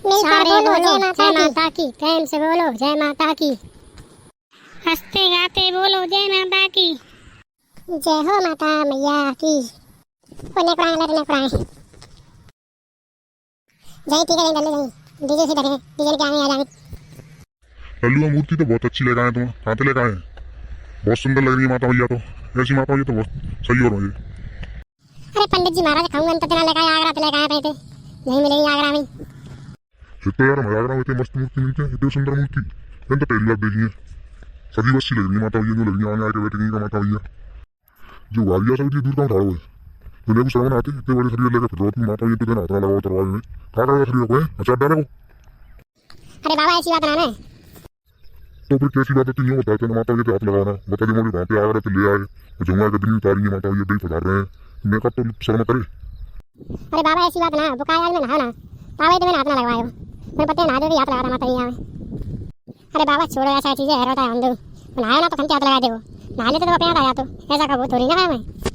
सारे बोलो जय माता की, प्रेम से बोलो जय माता की, हंसते गाते बोलो जय माता की, जय हो माता मैया की। उन्हें कुरान लड़ने कुरान जय टी करें डले नहीं डीजे से डरे डीजे के आने आ जाने। लल्लू का मूर्ति तो बहुत अच्छी लेकर आए तुम, कहाँ से लेकर आए? बहुत सुंदर लग रही है माता मैया, तो ऐसी माता मैया तो बहुत सही हो रही है। अरे पंडित जी महाराज खाऊंगा तो तेरा लेकर आगरा तो लेकर आए थे, नहीं मिलेगी आगरा में। तो यार मैं आगरा में इतनी मस्त मूर्ति मिलती है, इतनी सुंदर मूर्ति मैंने तो पहली बार देखी है। सभी बस लग रही है माता मैया, जो लग रही है आगे आके बैठेगी का माता मैया। जो वारिया सब दूर का उठाड़ो है दुनिया को शर्म आती, इतने बड़े शरीर लेकर फिर माता मैया तो देना हाथ लगाओ तरवाल में, कहाँ करेगा शरीर को अचार डाले को। अरे बाबा ऐसी बात ना है तो फिर कैसी बात होती नहीं बताते ना माता मैया पे हाथ लगाना, बता दे मोड़ी वहाँ पे आगरा तो ले आए जमुआ के दिन उतारेंगे माता मैया भी पधार रहे हैं, मेकअप तो शर्म करे। अरे बाबा ऐसी बात ना, बुखार में नहा ना बाबा तो मैंने हाथ ना लगवाया, मेरे पता है नहा दे हाथ लगा रहा माता मैया में। अरे बाबा छोड़ो ऐसा चीजें है रोता है हम दो, नहाया ना तो हम हाथ लगा दे, नहा लेते तो अपने हाथ आया, तो ऐसा कबूत थोड़ी ना है मैं।